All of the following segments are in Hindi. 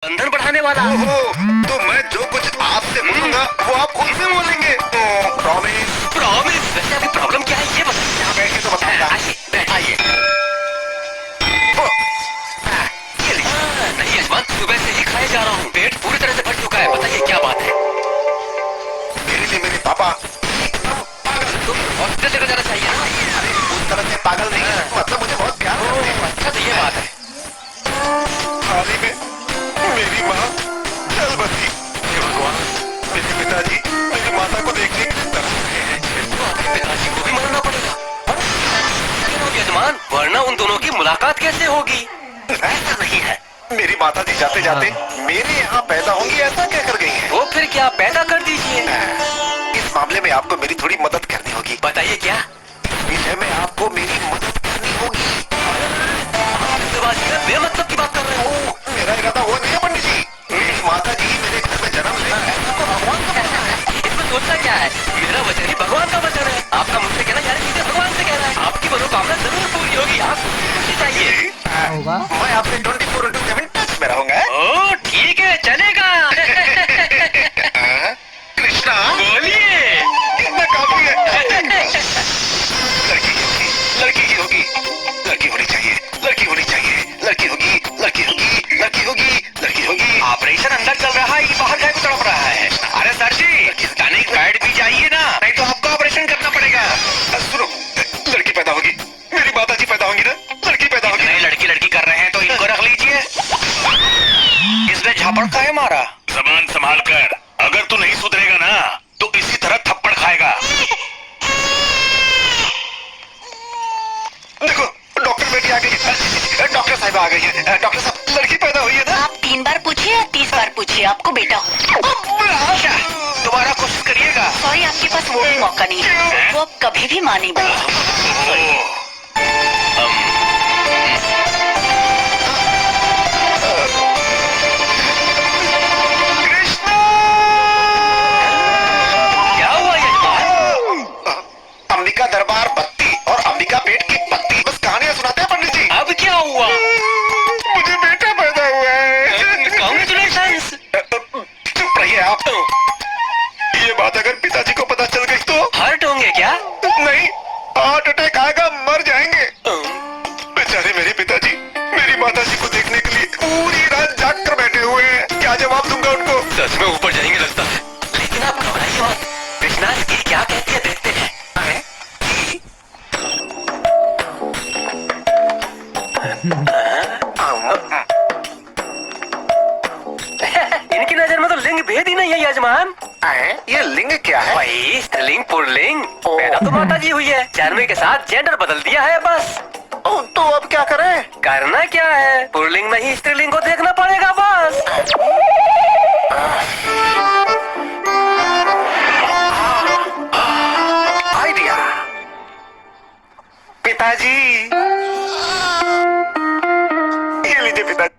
बंधन बढ़ाने वाला। ओहो, तो मैं जो कुछ आपसे बोलूंगा वो आप खुद से बोलेंगे। प्रॉमिस। प्रॉमिस। वैसे अभी प्रॉब्लम क्या है ये बताइए। यहाँ बैठ के तो बताऊंगा। आइए। ये लीजिए। नहीं यजमान, सुबह से ही खाए जा रहा हूँ, पेट पूरी तरह से भर चुका है। बताइए क्या बात है। मेरे लिए मेरे पापा तुम हॉस्पिटल लेकर जाना चाहिए ना। अरे उस तरह से पागल नहीं है, मतलब मुझे बहुत प्यार करते हैं। अच्छा तो ये बात है। हाल ही में मेरी माँ चल बसी। हे भगवान, मेरे पिताजी मेरी माता को देखने के लिए तरस रहे हैं। तो आपके पिताजी को भी मरना पड़ेगा। यजमान, वरना उन दोनों की मुलाकात कैसे होगी। ऐसा नहीं है, मेरी माता जी जाते जाते मेरे यहाँ पैदा होंगी ऐसा क्या कर गई है। वो फिर क्या पैदा कर दीजिए। इस मामले में आपको मेरी थोड़ी मदद करनी होगी। बताइए क्या। इस विषय में आपको मेरी मदद करनी होगी। बेमतलब की बात कर रहे हो। मेरा इरादा वो नहीं है पंडित जी। मेरी माता जी मेरे घर में जन्म लेना है तो भगवान का कहना है। इसमें सोचना क्या है, मेरा वचन ही भगवान का वचन है। आपका मुझसे कहना सारी चीजें भगवान से कहना है। आपकी मनोकामना जरूर पूरी होगी। आप खुशी चाहिए होगा। मैं आपसे 24/7 टच में रहूंगा। ओ ठीक है, चलेगा। कृष्णा बोलिए। इतना काफी है। लड़की की होगी, लड़की होनी चाहिए, लड़की होनी चाहिए, लड़की होगी, लड़की होगी, लड़की होगी, लड़की होगी। ऑपरेशन अंदर चल रहा है, ये बाहर जाए तड़प रहा है। अरे सर जी, टॉनिक पैड भी चाहिए ना, नहीं तो आपको ऑपरेशन करना पड़ेगा। सुनो, लड़की पैदा होगी, मेरी माता जी पैदा होंगी ना, लड़की पैदा होगी। नहीं, लड़की लड़की कर रहे हैं तो इनको रख लीजिए। इसने झापड़ का है मारा। जबान संभाल कर, अगर तू नहीं सुधरेगा ना तो इसी तरह थप्पड़ खाएगा। देखो डॉक्टर बेटी आ गई है। डॉक्टर साहब आ गई है। डॉक्टर साहब लड़की पैदा हुई है ना। आप 3 बार पूछिए या 30 बार पूछिए, आपको बेटा हो। अच्छा, दोबारा कोशिश करिएगा। सॉरी, आपके पास वो भी मौका नहीं है। वो अब कभी भी मां नहीं बनी। क्या हुआ यजमान? अंबिका दरबार बत्ती और अंबिका पेट की पत्ती, बस कहानियां सुनाते हैं पंडित जी। अब क्या हुआ? मुझे बेटा पैदा हुआ है। कांग्रेचुलेशंस। चुप रहिए आप। ये बात अगर पिताजी को पता चल गई तो हर्ट होंगे क्या? नहीं, हार्ट अटैक आएगा, मर जाएंगे। बेचारे मेरे पिताजी मेरी माता जी को देखने के लिए पूरी रात जाग कर बैठे हुए हैं। क्या जवाब दूंगा उनको। सच में ऊपर जाएंगे लगता है। लेकिन आप घबराइए मत, कृष्णा की क्या कहती है देखते हैं। इनकी नजर में तो लिंग भेद ही नहीं है यजमान। ये लिंग क्या है? वही स्त्रीलिंग पुल्लिंग। पैदा तो माता जी हुई है, जन्म के साथ जेंडर बदल दिया है बस। तो अब क्या करें? करना क्या है, पुल्लिंग नहीं स्त्रीलिंग को देखना पड़ेगा बस। आइडिया। पिताजी ये लीजिए पिताजी।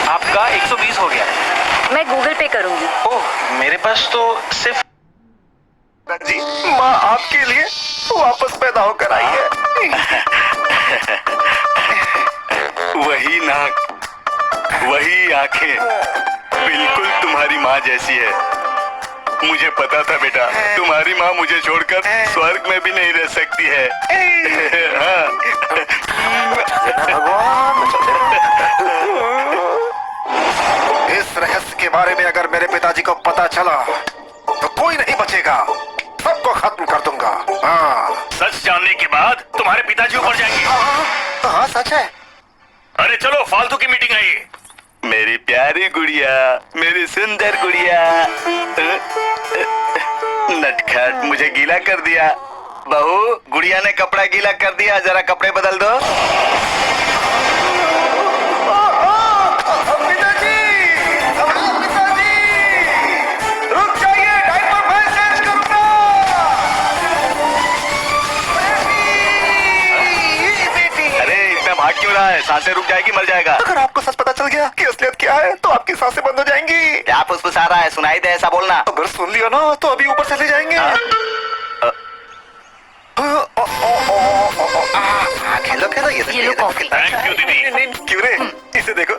आपका 120 हो गया। मैं गूगल पे करूंगी। ओह, मेरे पास तो सिर्फ जी, माँ आपके लिए वापस पैदा होकर आई है। वही नाक, वही आंखें, बिल्कुल तुम्हारी माँ जैसी है। मुझे पता था बेटा, तुम्हारी माँ मुझे छोड़कर स्वर्ग में भी नहीं रह सकती है। हाँ। इस रहस्य के बारे में अगर मेरे पिताजी को पता चला तो कोई नहीं बचेगा, सबको खत्म कर दूंगा। हाँ सच जानने के बाद तुम्हारे पिताजी ऊपर जाएंगे। हाँ सच है। अरे चलो, फालतू की मीटिंग आई। मेरी प्यारी गुड़िया, मेरी सुंदर गुड़िया। नटखट, मुझे गीला कर दिया। बहू, गुड़िया ने कपड़ा गीला कर दिया, जरा कपड़े बदल दो। पिताजी, पिताजी, रुक जाइए, डायपर मैं चेंज करूंगा। बेटी, अरे इतना भाग क्यों रहा है? सांसें रुक जाएगी, मर जाएगा। अगर आपको सच पता चल गया कि असलियत क्या है तो आपकी सांसें बंद हो जाएंगी। क्या फुसफुसा रहा है? सुनाई दे ऐसा बोलना। अगर सुन लिया ना तो अभी ऊपर चले जाएंगे। खेलो खेलो, ये लो कॉफी। थैंक यू दीदी। क्यों रे, इसे देखो,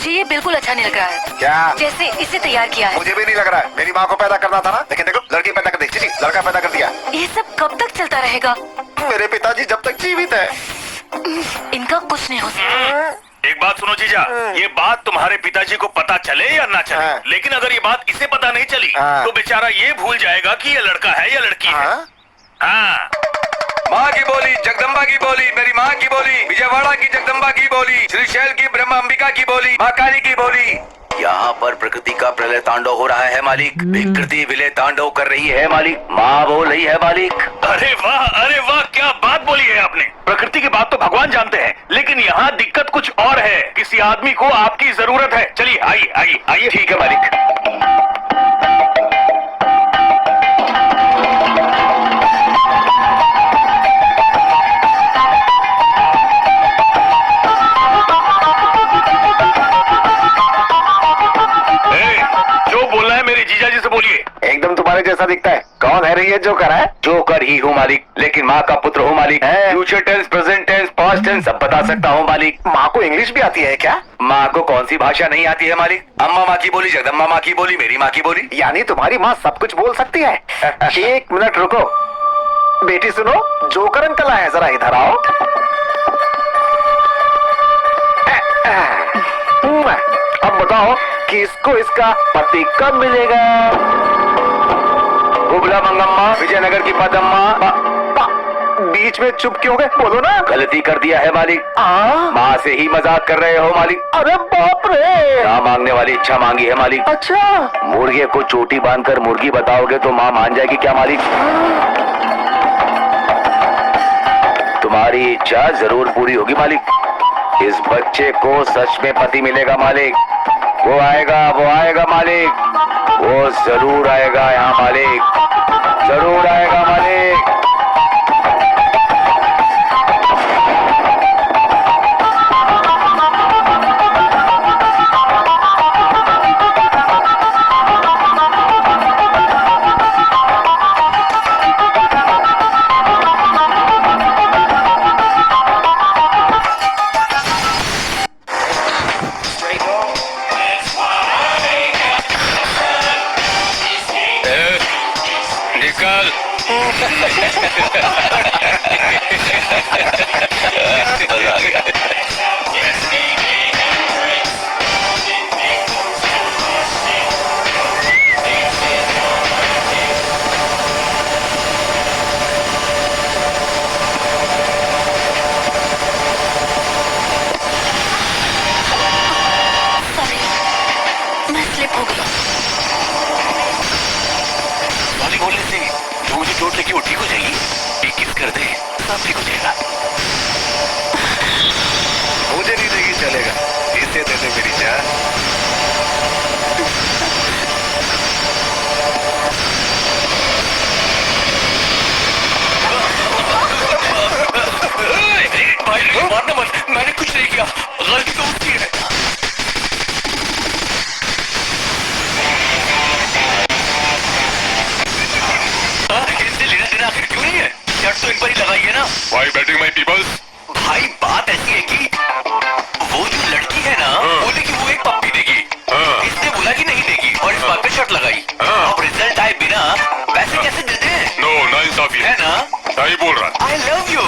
मुझे ये बिल्कुल अच्छा नहीं लग रहा है, क्या? जैसे इसे तैयार किया है। मुझे भी नहीं लग रहा है। मेरी माँ को पैदा करना था ना, लेकिन देखो लड़की पैदा कर दी, जी लड़का पैदा कर दिया। ये सब कब तक चलता रहेगा? मेरे पिताजी जब तक जीवित है। इनका कुछ नहीं हो सकता। एक बात सुनो जीजा, ये बात तुम्हारे पिताजी को पता चले या ना चले, हाँ। लेकिन अगर ये बात इसे पता नहीं चली हाँ। तो बेचारा ये भूल जाएगा कि ये लड़का है या लड़की है। हाँ? हाँ। माँ की बोली, जगदम्बा की बोली, मेरी माँ की बोली, विजयवाड़ा की जगदम्बा की बोली, श्रीशैल की ब्रह्मा अंबिका की बोली, माँ काली की बोली। यहाँ पर प्रकृति का प्रलय तांडव हो रहा है मालिक। विकृति विलय तांडव कर रही है मालिक। माँ बोल रही है मालिक। अरे वाह, क्या बात बोली है आपने। प्रकृति की बात तो भगवान जानते हैं, लेकिन यहाँ दिक्कत कुछ और है। किसी आदमी को आपकी जरूरत है। चलिए आइए। ठीक है मालिक। जो बोलना है मेरे जीजा जी से बोलिए। एकदम तुम्हारे जैसा दिखता है। कौन है ये जोकर है? जोकर ही हूँ मालिक, लेकिन माँ का पुत्र हूँ मालिक। Future tense, present tense, past tense सब बता सकता हूँ मालिक। माँ को इंग्लिश भी आती है क्या? माँ को कौन सी भाषा नहीं आती है मालिक? अम्मा माँ की बोली, जगदम्बा माँ की बोली, मेरी माँ की बोली। यानी तुम्हारी माँ सब कुछ बोल सकती है। एक मिनट रुको बेटी, सुनो जोकर अंकल आए हैं, जरा इधर आओ। अब बताओ कि इसको इसका पति कब मिलेगा? उबला मंगम्मा, विजयनगर की पदम्मा। बीच में चुप क्यों गए? बोलो ना। गलती कर दिया है मालिक। माँ से ही मजाक कर रहे हो मालिक। अरे बाप रे। ना मांगने वाली इच्छा मांगी है मालिक। अच्छा। मुर्गे को चोटी बांधकर मुर्गी बताओगे तो माँ मान जाएगी क्या मालिक? तुम्हारी इच्छा जरूर पूरी होगी मालिक। इस बच्चे को सच में पति मिलेगा मालिक। वो आएगा मालिक। वो जरूर आएगा यहाँ मालिक, जरूर आएगा मालिक। मैं स्लिप हो गई। वाली बोलने से जो मुझे चोट लगी वो ठीक हो जाएगी। एक किस कर दे, सब ठीक हो जाएगा। मुझे नहीं देगी चलेगा, इसे दे दे मेरी जान। भाई मारना मत, मैंने कुछ नहीं किया, गलती तो उसकी है। इनसे लेना देना आखिर क्यों नहीं है? शर्ट तो इन पर ही लगाई है ना। Why betting my peoples? भाई बात ऐसी है कि वो जो लड़की है ना, बोली कि वो एक पप्पी देगी। इसने बोला कि नहीं देगी और इस बात पे शर्त लगाई। अब रिजल्ट आए बिना पैसे कैसे दे दे? No, ना इंसाफी है ना? सही बोल रहा। I love you।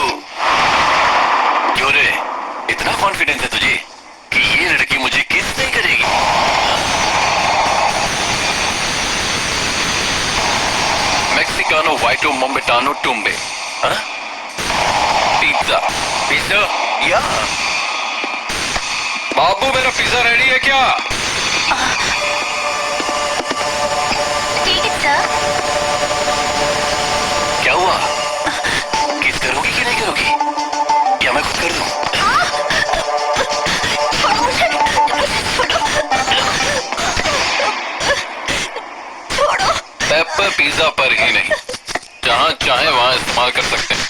क्यों रे, इतना कॉन्फिडेंस है तुझे कि ये लड़की मुझे किस नहीं करेगी? मेक्सिकानो वाइटो मोमेटानो टुम्बे। पिज्जा पिज्जा या बाबू, मेरा पिज्जा रेडी है क्या? ठीक है सर। क्या हुआ? किस करोगी कि नहीं करोगी? या मैं खुद कर दूं? पेपर पिज्जा पर ही नहीं, जहाँ चाहे वहाँ इस्तेमाल कर सकते हैं।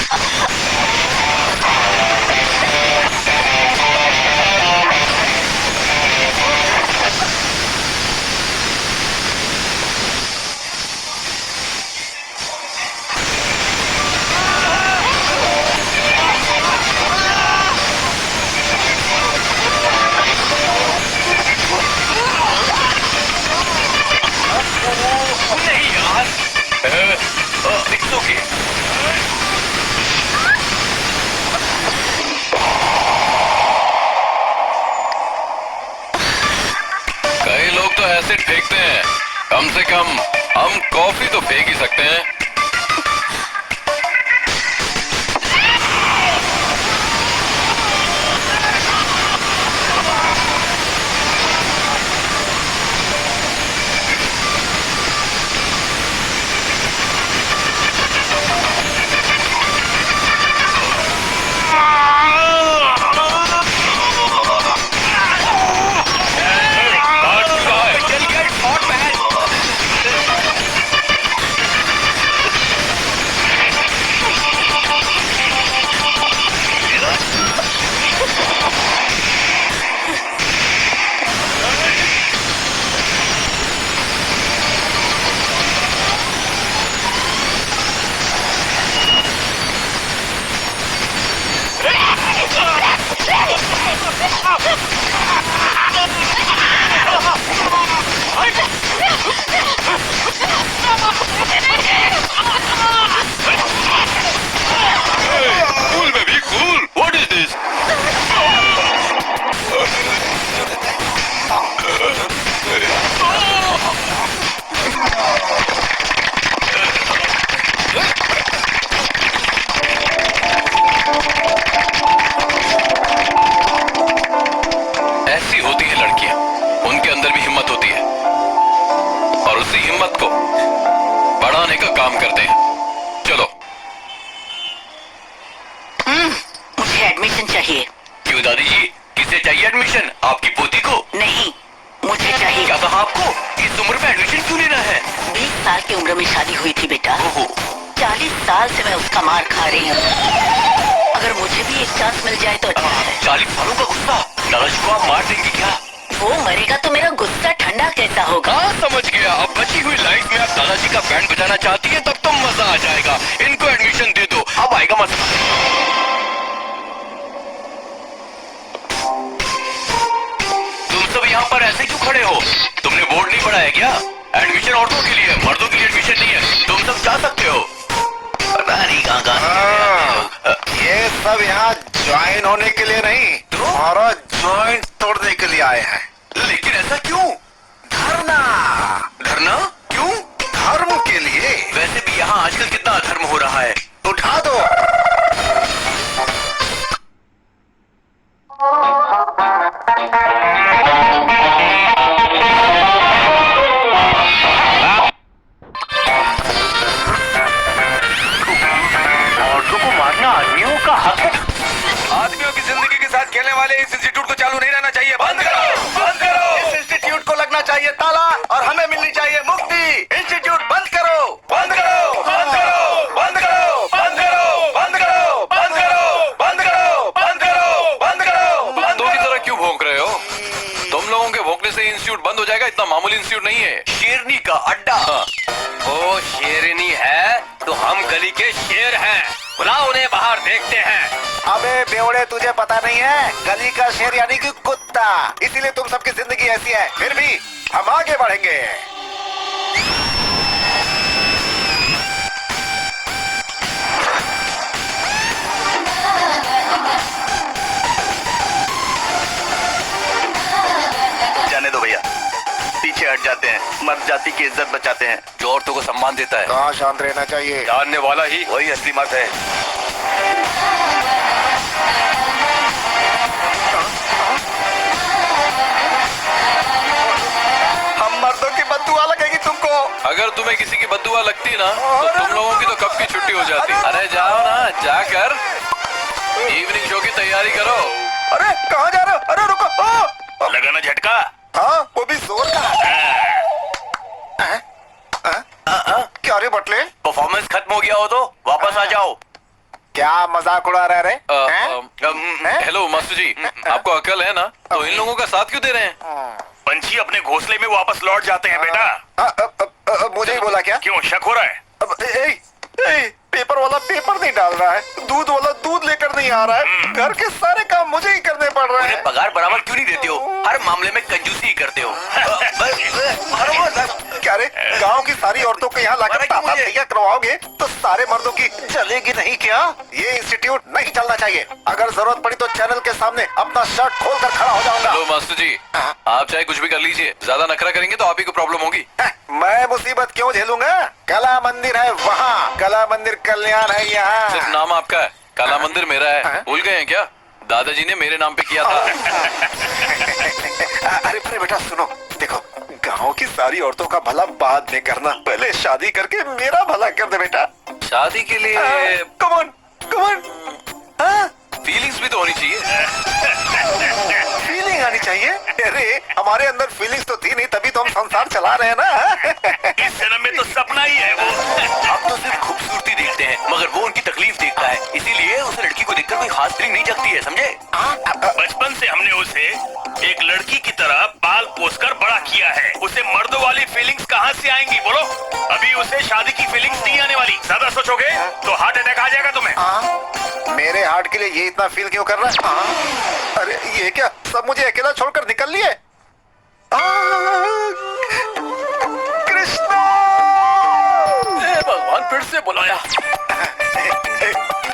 एसिड फेंकते हैं, कम से कम हम कॉफी तो फेंक ही सकते हैं। Cool baby, cool. What is this? ऐसी होती है लड़कियां, उनके अंदर भी हिम्मत होती है और उसी हिम्मत को बढ़ाने का काम करते हैं। चलो। मुझे एडमिशन चाहिए। क्यों दादी जी, किसे चाहिए एडमिशन? आपकी पोती को? नहीं, मुझे चाहिए। क्या कहा आपको? इस उम्र में एडमिशन क्यों लेना है? 20 साल की उम्र में शादी हुई थी बेटा। ओहो। 40 साल से मैं उसका मार खा रही हूँ। अगर मुझे भी एक चांस मिल जाए तो अच्छा है। 40 सालों का गुस्सा, दादाजी को आप मार देंगे क्या? वो मरेगा तो मेरा गुस्सा ठंडा कैसा होगा? हाँ समझ गया। अब बची हुई लाइफ में आप दादाजी का बैंड बजाना चाहती हैं, तब तो मजा आ जाएगा। इनको एडमिशन दे दो, अब आएगा मजा। तुम सब यहाँ पर ऐसे क्यों खड़े हो? तुमने बोर्ड नहीं पढ़ा है क्या? एडमिशन औरतों के लिए, मर्दों के लिए एडमिशन नहीं है। तुम सब जा सकते हो। पता नहीं कहाँ ये सब यहाँ ज्वाइन होने के लिए नहीं, तुम्हारा ज्वाइंट तोड़ने के लिए आए हैं। लेकिन ऐसा क्यों? धरना, धरना क्यों? धर्म के लिए। वैसे भी यहाँ आजकल कितना अधर्म हो रहा है। उठा दो। औरतों को मारना आदमियों का हक है। आदमियों की जिंदगी के साथ खेलने वाले इस इंस्टीट्यूट को चालू नहीं रहना चाहिए। बंद करो, बंद करो। इस इंस्टीट्यूट को लगना चाहिए ताला और हमें मिलनी चाहिए मुक्ति। इंस्टीट्यूट बंद करो, बंद करो, बंद करो, बंद करो, बंद करो, बंद करो, बंद करो, बंद करो, बंद करो, बंद करो। बंदों की तरह क्यों भौंक रहे हो? तुम लोगों के भौंकने से इंस्टीट्यूट बंद हो जाएगा, इतना मामूली इंस्टीट्यूट नहीं है। शेरनी का अड्डा। वो शेरनी है तो हम गली के शेर हैं। बुलाओ उन्हें बाहर, देखते हैं। अबे बेवड़े, तुझे पता नहीं है, गली का शेर यानी कि कुत्ता। इसीलिए तुम सबकी जिंदगी ऐसी है। फिर भी हम आगे बढ़ेंगे। जाने दो भैया, पीछे हट जाते हैं, मर्द जाति की इज्जत बचाते हैं। जो औरतों को सम्मान देता है, कहाँ शांत रहना चाहिए। जानने वाला ही वही असली मत है। हम मर्दों की बददुआ लगेगी तुमको। अगर तुम्हें किसी की बद्दुआ लगती ना तो तुम लोगों की तो कब की छुट्टी हो जाती। अरे जाओ ना, जाकर इवनिंग शो की तैयारी करो। अरे कहाँ जा रहे हो? अरे रुको। लगा ना झटका? हाँ, वो भी जोर का। क्या रे बटले, परफॉर्मेंस खत्म हो गया हो तो वापस आ जाओ। क्या मजाक उड़ा रहे रे? हैं? हेलो मास्टर जी, आपको अकल है ना? तो इन लोगों का साथ क्यों दे रहे हैं? पंछी अपने घोंसले में वापस लौट जाते हैं बेटा। मुझे ही बोला क्या? क्यों शक हो रहा है? ए, पेपर वाला पेपर नहीं डाल रहा है, दूध वाला दूध लेकर नहीं आ रहा है, घर के सारे काम मुझे ही करने पड़ रहे हैं। पगार बराबर क्यों नहीं देते हो? हर मामले में कंजूसी ही करते हो। क्या रे, गांव की सारी औरतों को यहाँ लाकर ताता तैयार करवाओगे तो सारे मर्दों की चलेगी नहीं क्या? ये इंस्टीट्यूट नहीं चलना चाहिए। अगर जरूरत पड़ी तो चैनल के सामने अपना शर्ट खोलकर खड़ा हो जाऊंगा। हेलो मास्टर जी, आप चाहे कुछ भी कर लीजिए, ज्यादा नखरा करेंगे तो आप ही को प्रॉब्लम होगी। मैं मुसीबत क्यों झेलूंगा? कला मंदिर है वहाँ, कला मंदिर कल्याण है यहाँ। सिर्फ नाम आपका है, काला मंदिर मेरा है। भूल गए हैं क्या? दादाजी ने मेरे नाम पे किया था। अरे बेटा सुनो, देखो गांव की सारी औरतों का भला बाद में करना, पहले शादी करके मेरा भला कर दे बेटा। शादी के लिए कम ऑन, फीलिंग्स भी तो होनी चाहिए। फीलिंग आनी चाहिए। अरे हमारे अंदर फीलिंग्स तो थी नहीं, तभी तो हम संसार चला रहे हैं ना। इस जन्म में तो सपना ही है वो। आप तो सिर्फ खूबसूरती देखते हैं, मगर वो उनकी तकलीफ देखता है। इसीलिए उस लड़की को देखकर कोई खास फीलिंग नहीं जगती है, समझे? बचपन से हमने उसे एक लड़की की तरह पाल पोसकर बड़ा किया है। उसे मर्दों वाली फीलिंग्स कहाँ से आएंगी बोलो? अभी उसे शादी की फीलिंग्स नहीं आने वाली। ज्यादा सोचोगे तो हार्ट अटैक आ जाएगा तुम्हें। मेरे हार्ट के लिए ये इतना फील क्यों कर रहा है? अरे ये क्या, सब मुझे अकेला छोड़कर निकल लिए? कृष्णा! भगवान फिर से बुलाया।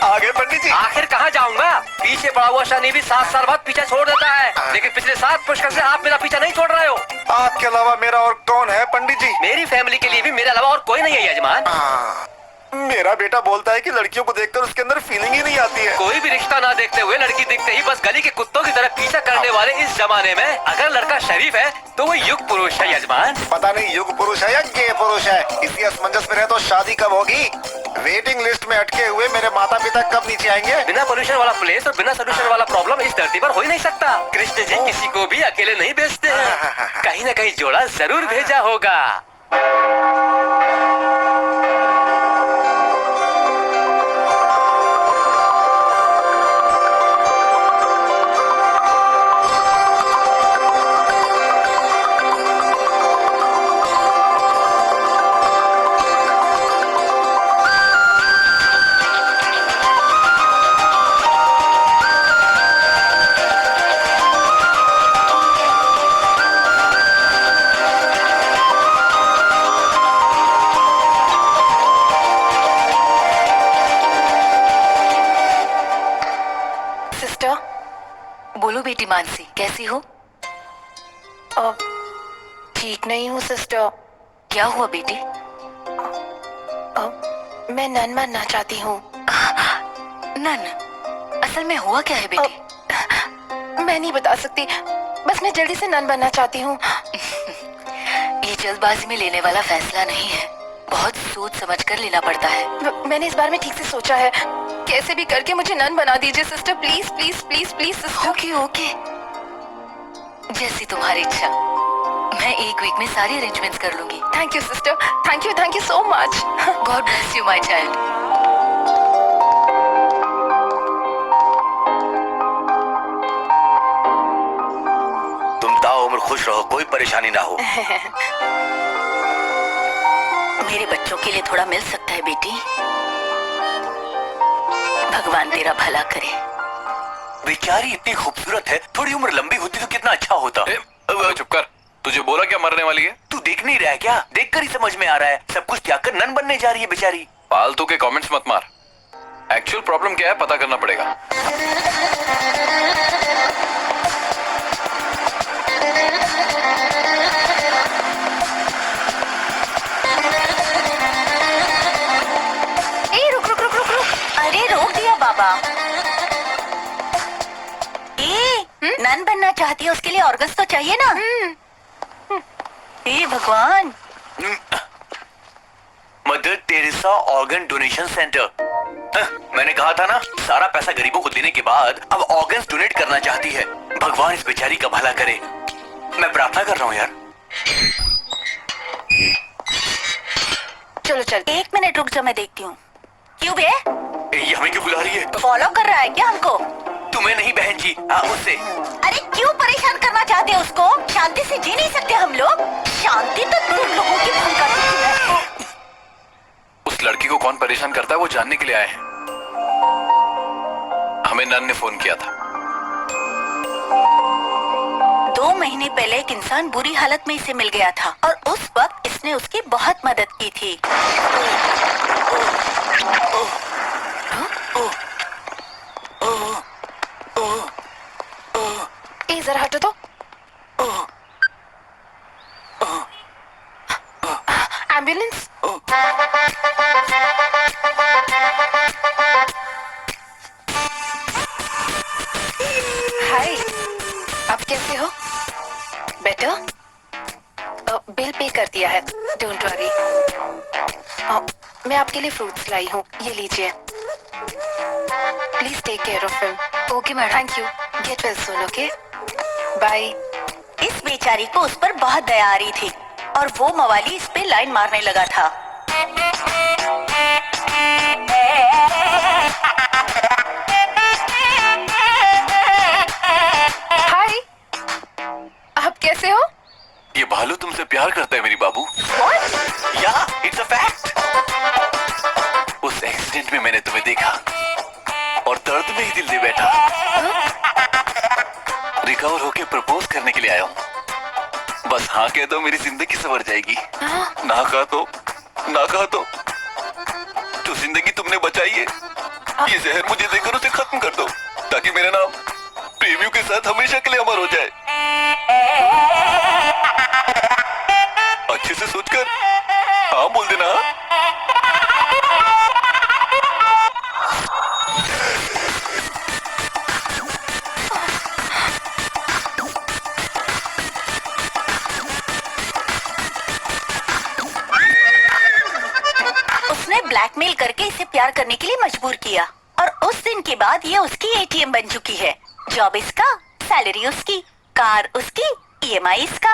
आगे पंडित जी। आखिर कहाँ जाऊंगा? पीछे पड़ा हुआ शनि भी 7 साल बाद पीछा छोड़ देता है, लेकिन पिछले 7 पुष्कर से आप मेरा पीछा नहीं छोड़ रहे हो। आपके अलावा मेरा और कौन है पंडित जी? मेरी फैमिली के लिए भी मेरे अलावा और कोई नहीं है यजमान। मेरा बेटा बोलता है कि लड़कियों को देखकर उसके अंदर फीलिंग ही नहीं आती है। कोई भी रिश्ता ना देखते हुए लड़की दिखते ही बस गली के कुत्तों की तरह पीछा करने वाले इस जमाने में अगर लड़का शरीफ है तो वो युग पुरुष है यजमान। पता नहीं युग पुरुष है या गे पुरुष है। इसी असमंजस में रहे तो शादी कब होगी? वेटिंग लिस्ट में अटके हुए मेरे माता पिता कब नीचे आएंगे? बिना पोल्यूशन वाला प्लेस और बिना सोल्यूशन वाला प्रॉब्लम इस धरती पर हो ही नहीं सकता। कृष्ण जी किसी को भी अकेले नहीं भेजते हैं, कहीं न कहीं जोड़ा जरूर भेजा होगा। बोलो बेटी मानसी, कैसी हो? ठीक नहीं हूँ सिस्टर। क्या हुआ बेटी? मैं नन बनना चाहती हूँ। नन? असल में हुआ क्या है बेटी? मैं नहीं बता सकती, बस मैं जल्दी से नन बनना चाहती हूँ। ये जल्दबाजी में लेने वाला फैसला नहीं है, बहुत सोच समझ कर लेना पड़ता है। मैंने इस बारे में ठीक से सोचा है, कैसे भी करके मुझे नन बना दीजिए sister, please please please please sister. Okay okay, जैसी तुम्हारी इच्छा। मैं एक वीक में सारी अरेंजमेंट्स कर लूंगी। Thank you sister, thank you so much. God bless you my child. तुम ताउम्र खुश रहो, कोई परेशानी ना हो। मेरे बच्चों के लिए थोड़ा मिल सकता है बेटी? भगवान तेरा भला करे। बेचारी इतनी खूबसूरत है, थोड़ी उम्र लंबी होती तो कितना अच्छा होता। चुप कर, तुझे बोला क्या मरने वाली है? तू देख नहीं रहा है क्या? देखकर ही समझ में आ रहा है, सब कुछ त्याग कर नन बनने जा रही है बेचारी। फालतू के कमेंट्स मत मार, एक्चुअल प्रॉब्लम क्या है पता करना पड़ेगा। अरे रोक दिया बाबा। नन बनना चाहती है, उसके लिए ऑर्गन्स तो चाहिए ना। हे भगवान। Mother Teresa organ donation centre. मैंने कहा था ना, सारा पैसा गरीबों को देने के बाद अब ऑर्गन्स डोनेट करना चाहती है। भगवान इस बेचारी का भला करे। मैं प्रार्थना कर रहा हूँ यार। चलो चल। 1 मिनट रुक जा, मैं देखती हूँ। क्यों बे? ये हमें क्यों बुला रही है? फॉलो कर रहा है क्या हमको? तुम्हें नहीं बहन जी, उससे। अरे क्यों परेशान करना चाहते हो उसको? शांति से जी नहीं सकते हम लोग? शांति तो तुम लोगों की भंग करती है। उस लड़की को कौन परेशान करता है वो जानने के लिए आए हैं। हमें नन ने फोन किया था। 2 महीने पहले एक इंसान बुरी हालत में इसे मिल गया था और उस वक्त इसने उसकी बहुत मदद की थी। ए, जरा हटो तो। एम्बुलेंस। हाय, आप कैसे हो? बेटर, बिल पे कर दिया है, डोंट वरी। मैं आपके लिए फ्रूट्स लाई हूँ, ये लीजिए। Please take care of him. Okay madam, thank you. Get well soon, okay, bye. इस बेचारी को उस पर बहुत दया आ रही थी और वो मवाली इस पे लाइन मारने लगा था। हाय, आप कैसे हो? ये भालू तुमसे प्यार करता है मेरी बाबू। या इट्स अ फैक्ट। उस एक्सीडेंट में मैंने तुम्हें देखा और दर्द में ही दिल दे बैठा। रिकवर होके प्रपोज करने के लिए आया हूँ। बस हाँ कह दो, मेरी जिंदगी संवर जाएगी। ना कहा तो जिंदगी तुमने बचाई है। ये जहर मुझे देकर उसे खत्म कर दो ताकि मेरा नाम प्रेमियों के साथ हमेशा के लिए अमर हो जाए। अच्छे से सोचकर हाँ बोल देना। उसने ब्लैकमेल करके इसे प्यार करने के लिए मजबूर किया और उस दिन के बाद ये उसकी एटीएम बन चुकी है। जॉब इसका, सैलरी उसकी, कार उसकी, ईएमआई इसका।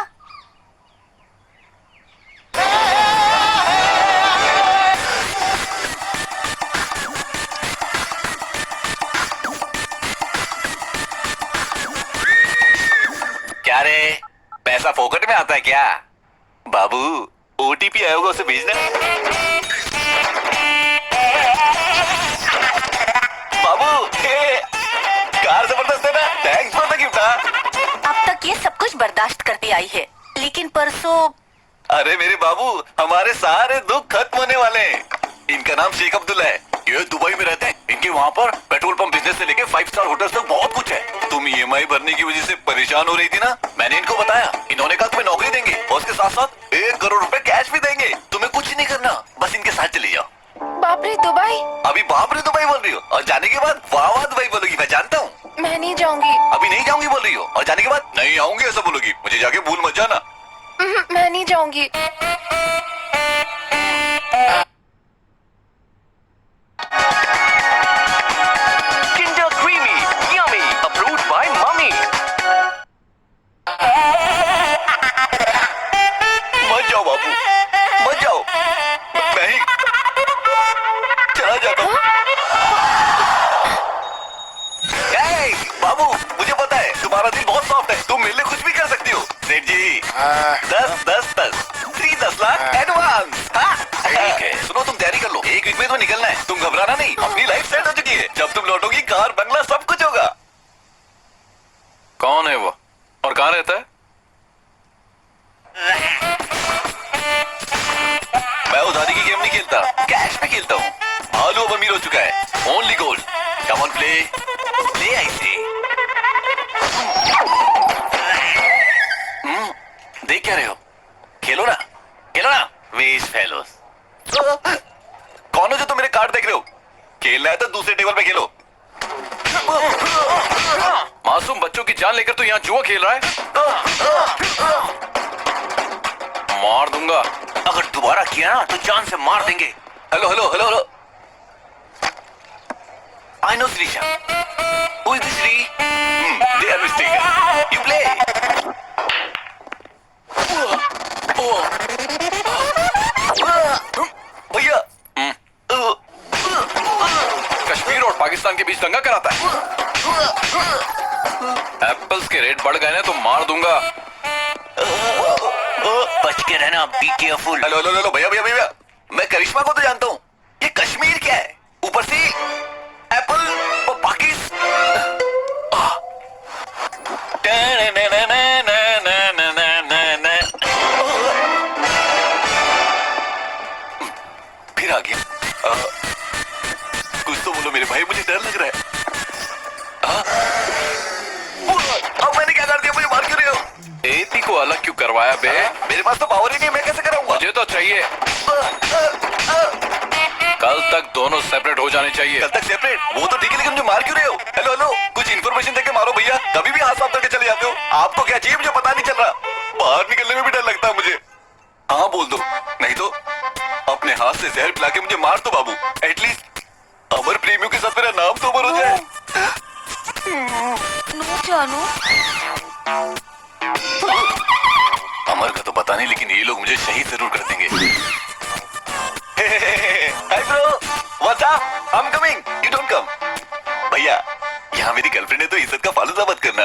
क्या रे, पैसा फोकट में आता है क्या? बाबू ओटीपी आया होगा, उसे भेजना। बाबू कार जबरदस्त है ना, थैंक्स फॉर द गिफ्ट। अब तक ये सब कुछ बर्दाश्त करती आई है, लेकिन परसों अरे मेरे बाबू, हमारे सारे दुख खत्म होने वाले हैं। इनका नाम शेख अब्दुल्ला है, ये दुबई में रहते हैं। इनके वहाँ पर पेट्रोल पंप बिजनेस से लेके 5 स्टार होटल तक बहुत कुछ है। तुम ईएमआई भरने की वजह से परेशान हो रही थी ना, मैंने इनको बताया। इन्होंने कहा तुम्हें नौकरी देंगे और उसके साथ साथ 1 करोड़ रुपए कैश भी देंगे। तुम्हें कुछ नहीं करना, बस इनके साथ चली जाओ। बाप रे, दुबई? अभी बाप रे दुबई बोल रही हो और जाने के बाद वाह वाह दुबई बोलोगी, मैं जानता हूँ। मैं नहीं जाऊंगी। अभी नहीं जाऊंगी बोल रही हो और जाने के बाद नहीं आऊंगी ऐसा बोलोगी। मुझे जाके भूल मत जाना। मैं नहीं जाऊंगी। Kinder Creamy, yummy, approved by Mummy. मत जाओ बाबू, मत जाओ, मैं ही चला जाता हूँ। बाबू मुझे पता है तुम्हारा दिल बहुत सॉफ्ट है, तुम मेरे लिए कुछ भी कर सकती हो। सेठ जी 10 लाख एडवांस। ठीक है, सुनो तुम तैयारी कर लो, 1 वीक में तो निकलना है। तुम घबराना नहीं, अपनी लाइफ सेट हो चुकी है। जब तुम लौटोगी कार बंगला सब कुछ होगा। कौन है वो और कहाँ रहता है? मैं उधारी की गेम नहीं खेलता, कैश में खेलता हूँ। भालू अब अमीर हो चुका है, only gold. Come on play I से। देख क्या रहे हो, खेलो ना वेस्ट फेलोस। कौन हो जो तुम मेरे कार्ड देख रहे हो? खेलना है तो दूसरे टेबल पे खेलो। मासूम बच्चों की जान लेकर तो यहाँ जुआ खेल रहा है। मार दूंगा, अगर दोबारा किया ना तो जान से मार देंगे। Hello I know Srisha. Who is this Sri? They are mistaken. You play. भैया कश्मीर और पाकिस्तान के बीच दंगा कराता है। एप्पल्स के रेट बढ़ गए ना तो मार दूंगा। बच के रहना, बी केयरफुल। हेलो भैया, मैं करिश्मा को तो जानता हूँ। ये क्या है? ऊपर से एप्पल और पाकिस। फिर आ गया। कुछ तो बोलो मेरे भाई, मुझे डर लग रहा है। अब मैंने क्या कर दिया? मुझे मार क्यों रहे हो? एपी को अलग क्यों करवाया बे? मेरे पास तो पावर ही नहीं, मैं कैसे कराऊंगा? मुझे तो चाहिए। कल तक दोनों सेपरेट हो जाने चाहिए। कल तक सेपरेट? वो तो ठीक है, लेकिन मुझे मार क्यों रहे हो? हेलो हेलो, कुछ इन्फॉर्मेशन देके मारो भैया। कभी भी हाथ साफ करके चले जाते हो। आपको क्या चाहिए मुझे पता नहीं चल रहा। बाहर निकलने में भी डर लगता है मुझे। हाँ बोल दो, नहीं तो अपने हाथ से जहर पिला के मुझे मार दो बाबू। एटलीस्ट अमर प्रेमियों के साथ मेरा नाम तो अमर हो जाए। नो जानू। अमर का तो पता नहीं, लेकिन ये लोग मुझे शहीद जरूर कर देंगे। Hi bro, what's up? I am coming, you don't come. भैया, यहाँ मेरी गर्लफ्रेंड है तो इज्जत का फालूदा मत करना।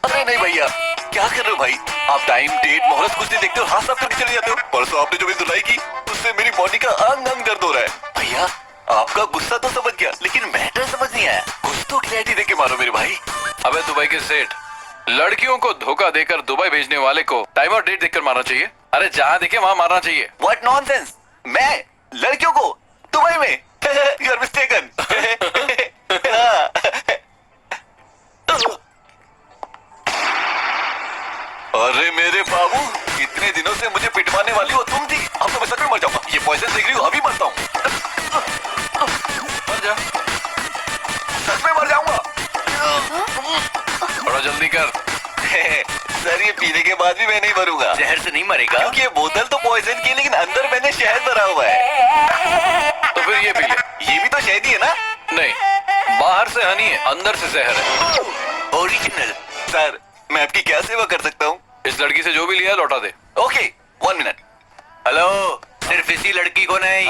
अरे नहीं भैया, क्या कर रहे हो भाई? आप टाइम डेट मोहलत कुछ नहीं देखते हो, हाथ साफ करके चले जाते हो। परसों आपने जो भी धुलाई की उससे मेरी बॉडी का अंग अंग दर्द हो रहा है। भैया, आपका गुस्सा तो समझ गया, लेकिन मैटर समझ नहीं आया। कुछ तो क्लैरिटी देके मारो मेरे भाई। अबे दुबई के सेठ, लड़कियों को धोखा देकर दुबई भेजने वाले को टाइम और डेट देखकर मारना चाहिए। अरे जहाँ देखे वहाँ मारना चाहिए। What nonsense? मैं लड़कियों को दुबई में? You are mistaken. अरे मेरे बाबू, इतने दिनों से मुझे पिटवाने वाली हो तुम थी। अब तो मैं सच में मर जाऊंगा। ये पॉइजन देख रही हूँ, अभी मरता हूँ। मर जा, सच में मर जाऊंगा। थोड़ा जल्दी कर। सर, ये पीने के बाद भी मैं नहीं मरूंगा। जहर से नहीं मरेगा। क्योंकि ये बोतल तो पॉइजन की है, लेकिन अंदर मैंने शहद भरा हुआ है। तो फिर ये पी ले। ये भी तो शहद ही है ना? नहीं, बाहर से हनी है, अंदर से जहर है। ओरिजिनल। सर, मैं आपकी क्या सेवा कर सकता हूँ? इस लड़की से जो भी लिया लौटा दे। Okay, 1 minute. हेलो, सिर्फ इसी लड़की को नहीं।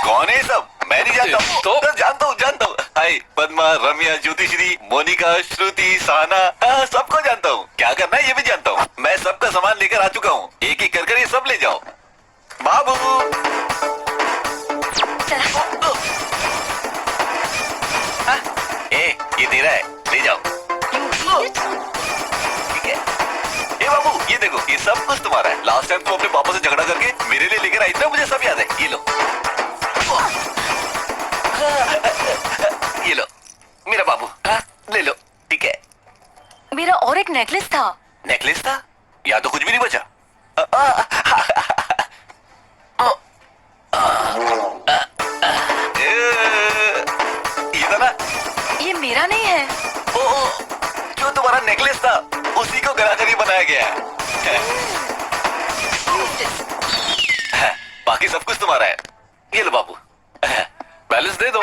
कौन है सब? मैं नहीं जानता हूँ। तो? जानता हूँ। हाय पद्मा, रम्या, ज्योतिश्री, मोनिका, श्रुति, साना, सबको जानता हूँ। क्या करना है ये भी जानता हूँ। मैं सबका सामान लेकर आ चुका हूँ। एक एक कर ये सब ले जाओ। बाबू, ये तेरा है, ले जाओ। ठीक है। ए बाबू, ये देखो, ये सब कुछ तुम्हारा है। लास्ट टाइम तुम अपने पापा से झगड़ा करके मेरे लिए लेकर आई थी ना, मुझे सब याद है। ये लो, ये लो मेरा बाबू। ले लो, ठीक है। मेरा और एक नेकलेस था। नेकलेस था? या तो कुछ भी नहीं बचा। ये था ना? ये मेरा नहीं है। जो तुम्हारा नेकलेस था उसी को गला कर बनाया गया है। बाकी सब कुछ तुम्हारा है। ये लो बाबू, बैलेंस दे दो।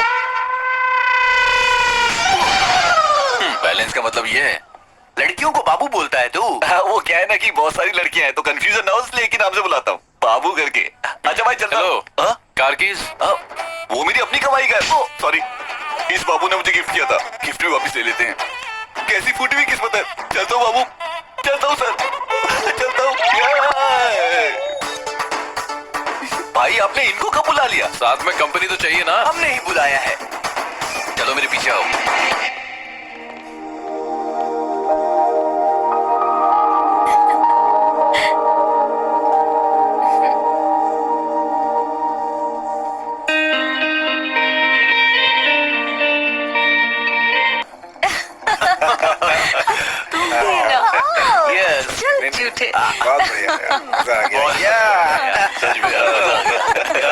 बैलेंस का मतलब ये है? लड़कियों को बाबू बोलता है तू? वो क्या है ना कि बहुत सारी लड़कियां हैं तो कंफ्यूजन ना हो, इसलिए एक ही नाम से बुलाता हूँ, बाबू करके। अच्छा भाई चलता हूँ। Hello, car keys? वो मेरी अपनी कमाई का है। सॉरी, इस बाबू ने मुझे गिफ्ट किया था। गिफ्ट भी वापस ले लेते हैं। कैसी फूटी हुई किस्मत है। चलता हूँ बाबू, चलता हूँ सर, चलता हूँ। भाई आपने इनको कब बुला लिया? साथ में कंपनी तो चाहिए ना। हमने ही बुलाया है। चलो मेरे पीछे आओ। चल झूठे। बहुत बढ़िया यार, मजा आ गया। सच में मजा आ गया।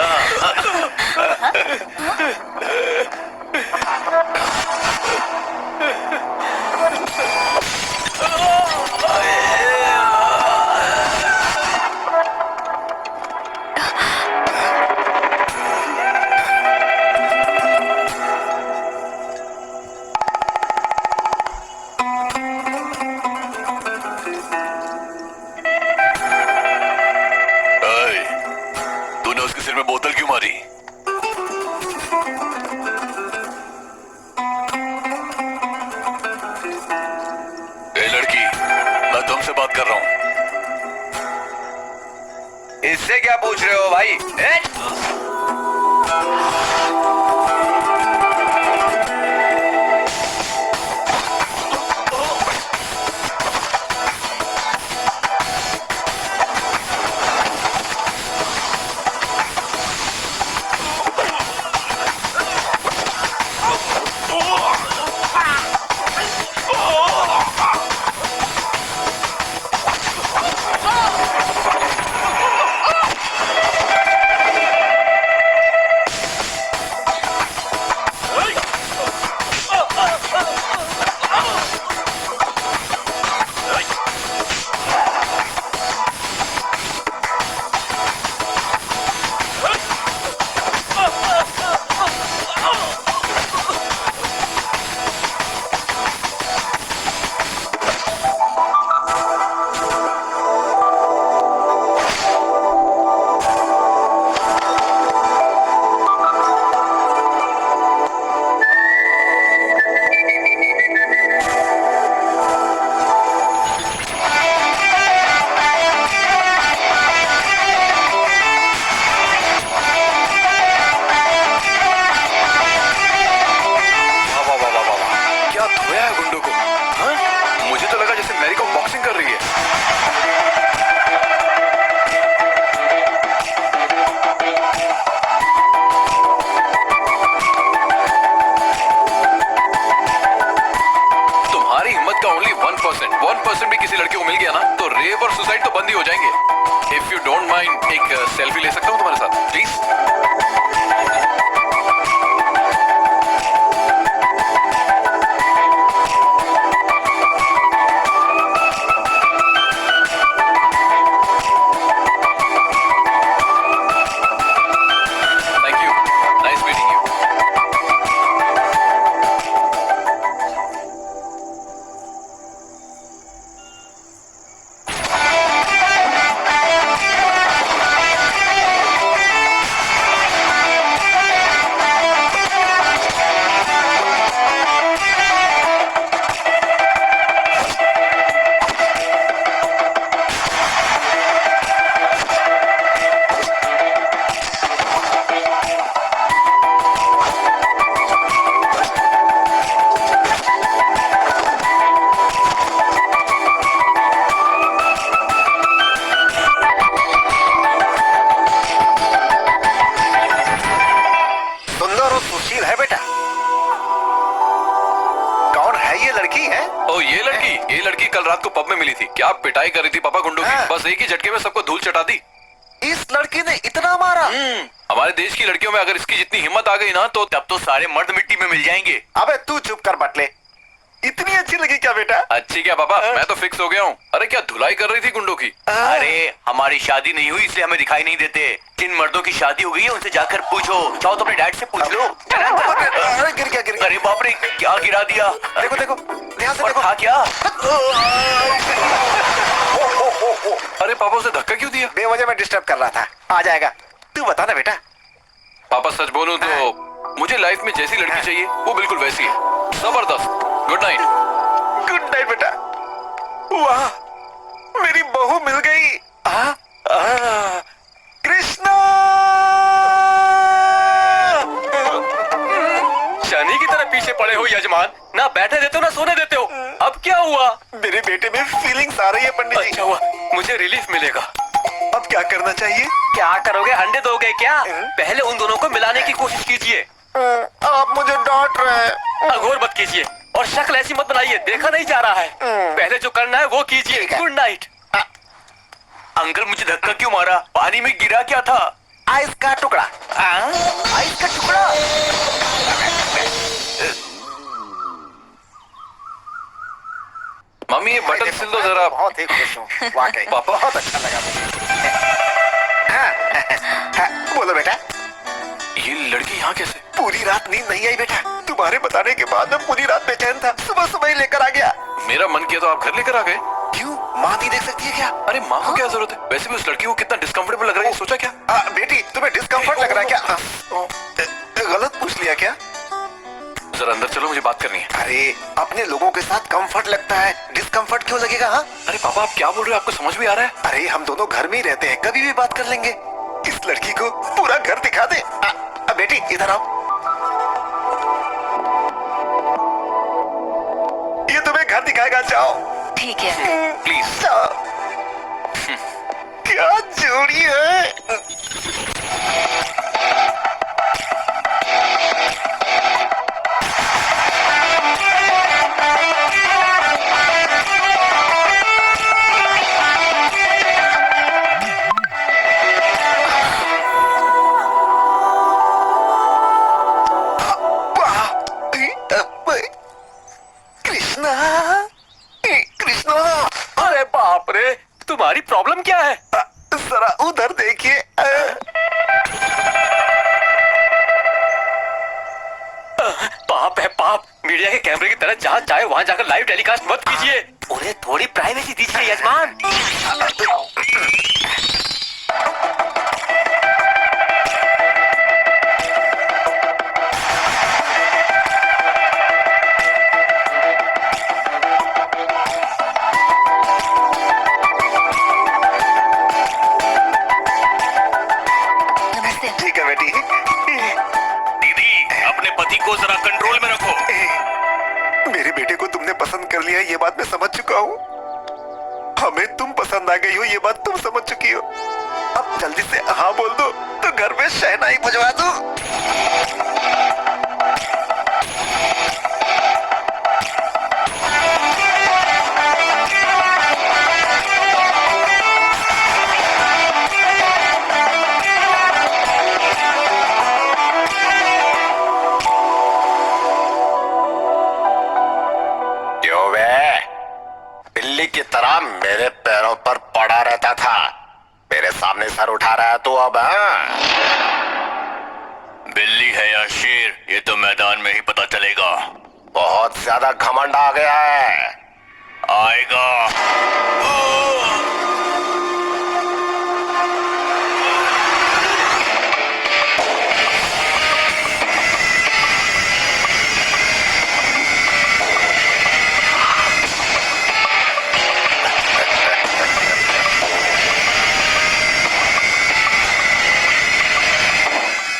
तूने उसके सिर में बोतल क्यों मारी? मुझसे क्या पूछ रहे हो भाई? सेल्फी ले सकता हूँ तुम्हारे साथ please? Thank you, nice meeting you. सुंदर और सुशील है बेटा। कौन है ये लड़की है? ओ ये लड़की कल रात को पब में मिली थी। क्या पिटाई कर रही थी पापा गुंडों की। बस एक ही झटके में सबको धूल चटा दी। इस लड़की ने इतना मारा? हमारे देश की लड़कियों में अगर इसकी जितनी हिम्मत आ गई ना तो तब तो सारे मर्द मिट्टी में मिल जाएंगे। अबे तू चुप कर बटले। इतनी अच्छी लगी क्या बेटा? अच्छी क्या पापा, मैं तो फिक्स हो गया हूँ। अरे क्या धुलाई कर रही थी गुंडों की। अरे हमारी शादी नहीं हुई इसलिए हमें दिखाई नहीं देते। जिन मर्दों की शादी हो गई है उनसे जाकर पूछो। चाहो तो अपने डैड से पूछ लो। अरे गिर गया, गिर गया। अरे बाप रे, क्या गिरा दिया। देखो देखो ध्यान से और देखो। था क्या? अरे पापा उसे धक्का क्यों दिया? बेवजह मैं डिस्टर्ब कर रहा था। आ जाएगा। तू बता ना बेटा। पापा सच बोलूं तो मुझे लाइफ में जैसी लड़की चाहिए वो बिल्कुल वैसी है। जबरदस्त। Good night. गुड नाइट बेटा। वाह, मेरी बहू मिल गई। कृष्णा! शनि की तरह पीछे पड़े हो यजमान, ना बैठे देते हो ना सोने देते हो। अब क्या हुआ? मेरे बेटे में फीलिंग्स आ रही है पंडित जी। अच्छा हुआ, मुझे रिलीफ मिलेगा। अब क्या करना चाहिए? क्या करोगे, अंडे दोगे क्या? पहले उन दोनों को मिलाने की कोशिश कीजिए। आप मुझे डांट रहे हैं। अघोर मत कीजिए और शक्ल ऐसी मत बनाइए, देखा नहीं जा रहा है। पहले जो करना है वो कीजिए। Good night. अंकल मुझे धक्का क्यों मारा? पानी में गिरा क्या था? आइस का टुकड़ा। आइस का टुकड़ा? मम्मी ये बटन सिल दो जरा। बहुत ही खुश हूँ वाकई। पापा। बहुत अच्छा लगा मुझे। हाँ, बोलो बेटा। ये लड़की यहाँ कैसे? पूरी रात नींद नहीं आई बेटा। तुम्हारे बताने के बाद मैं पूरी रात बेचैन था। सुबह सुबह ही लेकर आ गया। मेरा मन किया तो आप घर लेकर आ गए। क्यों, माँ नहीं देख सकती है क्या? अरे माँ को क्या जरूरत है? वैसे भी उस लड़की को कितना डिस्कम्फर्टेबल लग रहा है, सोचा क्या? बेटी तुम्हें डिस्कम्फर्ट लग रहा है क्या? गलत पूछ लिया क्या? जरा अंदर चलो, मुझे बात करनी है। अरे अपने लोगों के साथ कंफर्ट लगता है, डिस्कम्फर्ट क्यों लगेगा? हाँ अरे पापा आप क्या बोल रहे हो, आपको समझ भी आ रहा है? अरे हम दोनों घर में ही रहते हैं, कभी भी बात कर लेंगे। इस लड़की को पूरा घर दिखा दे। बेटी इधर आओ, ये तुम्हें घर दिखाएगा, जाओ। ठीक है। प्लीज। क्या जोड़ी है। कृष्णा, कृष्णा, अरे बाप रे, तुम्हारी प्रॉब्लम क्या है? जरा उधर देखिए। पाप है पाप। मीडिया के कैमरे की तरह जहाँ चाहे वहाँ जाकर लाइव टेलीकास्ट मत कीजिए। उन्हें थोड़ी प्राइवेसी दीजिए यजमान। नमस्ते। ठीक है बेटी। दीदी अपने पति को जरा कंट्रोल में रखो। मेरे बेटे को तुमने पसंद कर लिया, ये बात मैं समझ चुका हूँ। हमें तुम पसंद आ गई हो, ये बात तुम समझ चुकी हो। अब जल्दी से हाँ बोल दो तो घर में शहनाई बजवा दो। क्यों बे? बिल्ली की तरह मेरे पैरों पर पड़ा रहता था, मेरे सामने सर उठा रहा है तू अब? हाँ? बिल्ली है या शेर ये तो मैदान में ही पता चलेगा। बहुत ज्यादा घमंड आ गया है। आएगा।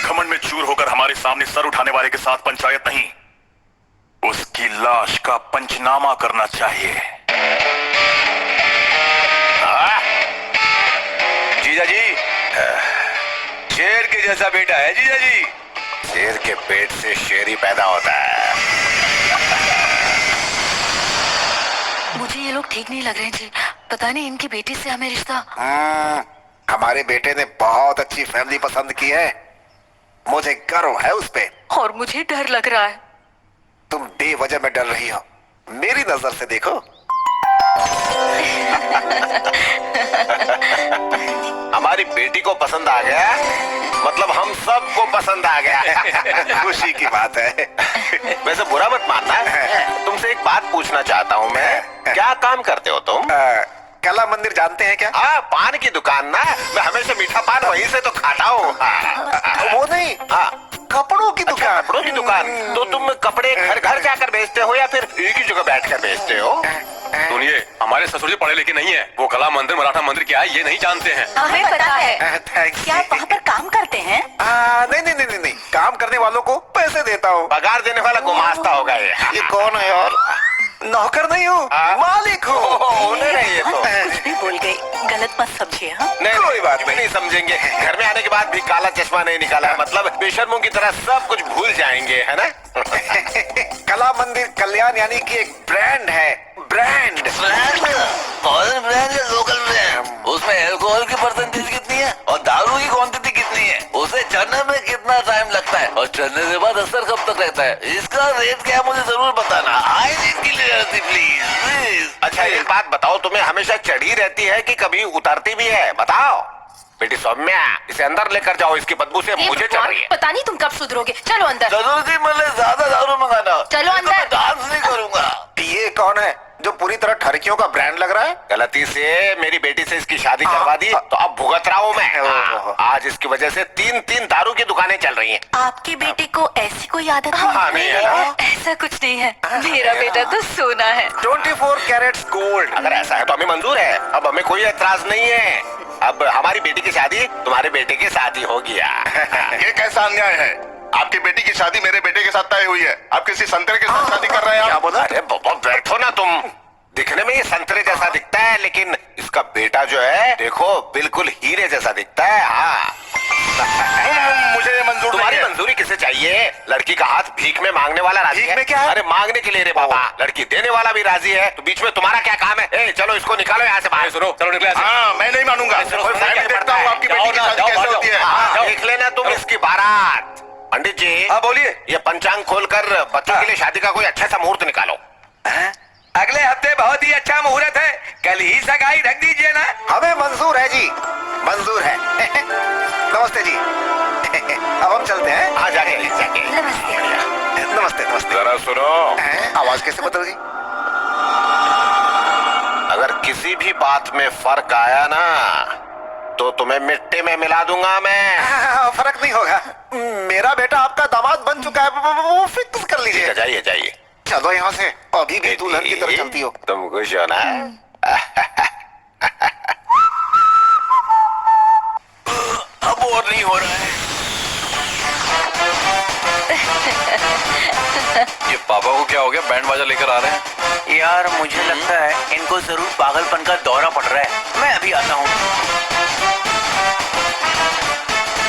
घमंड में चूर होकर हमारे सामने सर उठाने वाले के साथ पंचायत नहीं, उसकी लाश का पंचनामा करना चाहिए। जीजा जी, शेर के जैसा बेटा है जीजा जी। शेर के पेट से शेर ही पैदा होता है। मुझे ये लोग ठीक नहीं लग रहे हैं जी। पता नहीं इनकी बेटी से हमें रिश्ता। हमारे बेटे ने बहुत अच्छी फैमिली पसंद की है, मुझे गर्व है उस पे। और मुझे डर लग रहा है। तुम बेवजह में डर रही हो, मेरी नजर से देखो। हमारी बेटी को पसंद आ गया, मतलब हम सबको पसंद आ गया। खुशी की बात है। वैसे बुरा मत मानना, तुमसे एक बात पूछना चाहता हूँ मैं। क्या काम करते हो तुम? कला मंदिर जानते हैं क्या? हाँ, पान की दुकान ना। मैं हमेशा मीठा पान वहीं से तो खाता हूँ। वो नहीं, हाँ, कपड़ों की दुकान। कपड़ों की दुकान। तो तुम कपड़े घर घर जाकर बेचते हो या फिर एक ही जगह बैठकर बेचते हो? सुनिए, हमारे ससुर जी पढ़े लिखे नहीं है। वो कला मंदिर मराठा मंदिर क्या है ये नहीं जानते हैं। हमें पता है। थैंक्स। क्या आप वहाँ पर काम करते हैं? नहीं नहीं नहीं नहीं नहीं, काम करने वालों को पैसे देता हूँ। पगार देने वाला गुमास्ता होगा ये। कौन है यार? नौकर नहीं हूँ, मालिक हूँ। नहीं ये तो कुछ भी बोल गई, गलत मत समझिए। हाँ, नहीं, कोई बात नहीं समझेंगे। घर में आने के बाद भी काला चश्मा नहीं निकाला, मतलब बेशर्मों की तरह सब कुछ भूल जाएंगे, है ना? कला मंदिर कल्याण यानी कि एक ब्रांड है। ब्रांड फॉरेन ब्रांड या लोकल ब्रांड? उसमें अल्कोहल की परसेंटेज कितनी है और दारू की क्वांटिटी कितनी है? उसे चढ़ने में कितना टाइम लगता है और चढ़ने के बाद असर कब तक रहता है? इसका रेट क्या मुझे जरूर बताना। I need clarity please. अच्छा एक बात बताओ, तुम्हें हमेशा चढ़ी रहती है कि कभी उतरती भी है? बताओ बेटी सौम्या, इसे अंदर लेकर जाओ, इसकी बदबू से मुझे चढ़ रही है। पता नहीं तुम कब सुधरोगे। चलो अंदर। जरूर जी, मतलब ज्यादा दारू मंगाना। चलो अंदर। डांस नहीं करूंगा। ये कौन है जो पूरी तरह ठरकियों का ब्रांड लग रहा है। गलती से मेरी बेटी से इसकी शादी करवा दी तो अब भुगत रहा हूँ मैं। आज इसकी वजह से 3-3 दारू की दुकानें चल रही हैं। आपके बेटे को ऐसी कोई आदत हाँ, नहीं है ना? ऐसा कुछ नहीं है, मेरा बेटा तो सोना है। 24 कैरेट्स गोल्ड। अगर ऐसा है तो हमें मंजूर है, अब हमें कोई एतराज नहीं है। अब हमारी बेटी की शादी तुम्हारे बेटे के साथ ही हो गया। ये कैसा अन्याय है? आपकी बेटी की शादी मेरे बेटे के साथ तय हुई है। आप किसी संतरे के साथ शादी कर रहे हैं। क्या बोला? अरे बाबा बैठो ना तुम। दिखने में ये संतरे जैसा दिखता है, लेकिन इसका बेटा जो है देखो बिल्कुल हीरे जैसा दिखता है। हाँ मुझे ये मंजूर तुम्हारी नहीं है। मंजूरी किसे चाहिए? लड़की का हाथ भीख में मांगने वाला राजी भीख है। में क्या है? अरे मांगने के लिए रे बाबा, लड़की देने वाला भी राजी है, तो बीच में तुम्हारा क्या काम है? ए, चलो इसको निकालो यहाँ से बाहर। सुनो, चलो निकले यहाँ से। हाँ, मैं नहीं मानूंगा। कोई फर्क मैं भी नहीं देखता पड़ता हूँ है। आपकी बेटी की जाओ ना, शादी जाओ, कैसे जाओ। होती है। हाँ, जाओ। देख लेना तुम इसकी बारात। पंडित जी, हाँ बोलिए। ये पंचांग खोलकर बच्चों के लिए शादी का कोई अच्छा सा मुहूर्त निकालो। हाँ? अगले हफ्ते बहुत ही अच्छा मुहूर्त है, कल ही सगाई रख दीजिए ना। हमें मंजूर है जी, मंजूर है। नमस्ते जी। अब हम चलते हैं। हाँ जाके जाके। नमस्ते नमस्ते। जरा सुनो, आवाज कैसे बदल गई? अगर किसी भी बात में फर्क आया ना तो तुम्हें मिट्टी में मिला दूंगा मैं। फर्क नहीं होगा, मेरा बेटा आपका दामाद बन चुका है, वो फिक्स कर लीजिए। जाइए जाइए। चलो यहाँ से, अभी भी दुल्हन की तरह चलती हो। तुम खुश हो ना? अब और नहीं हो रहा है। ये पापा को क्या हो गया, बैंड बाजा लेकर आ रहे हैं? यार मुझे लगता है इनको जरूर पागलपन का दौरा पड़ रहा है। मैं अभी आता हूँ।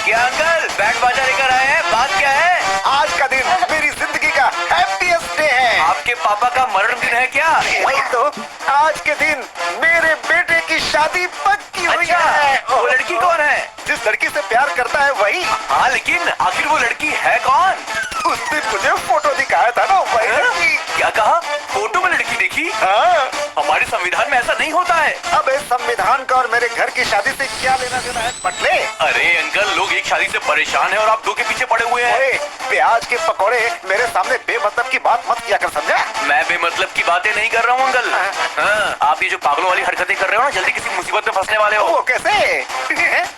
क्या अंकल, बैंड बाजा लेकर आए हैं? बात क्या है? आज का दिन मेरी जिंदगी का हैप्पीएस्ट डे है। आपके पापा का मरण दिन है क्या? वही तो, आज के दिन मेरे बेटे की शादी पक्की हुई अच्छा, है। वो लड़की कौन है? जिस लड़की से प्यार करता है वही। हाँ, लेकिन आखिर वो लड़की है कौन? उस दिन मुझे फोटो दिखाया था ना, वही लड़की। क्या कहा? फोटो में लड़की देखी? हाँ, हमारे संविधान में ऐसा नहीं होता है। अब इस संविधान का और मेरे घर की शादी से क्या लेना देना है पटले? अरे अंकल, लोग एक शादी से परेशान हैं और आप दो के पीछे पड़े हुए हैं। ओए, प्याज के पकौड़े मेरे सामने बेमतलब की बात मत किया कर, समझा? मैं बेमतलब की बातें नहीं कर रहा हूँ अंकल। हाँ, आप ये जो पागलों वाली हरकतें कर रहे हो ना, जल्दी किसी मुसीबत में फंसने वाले हो। वो कैसे?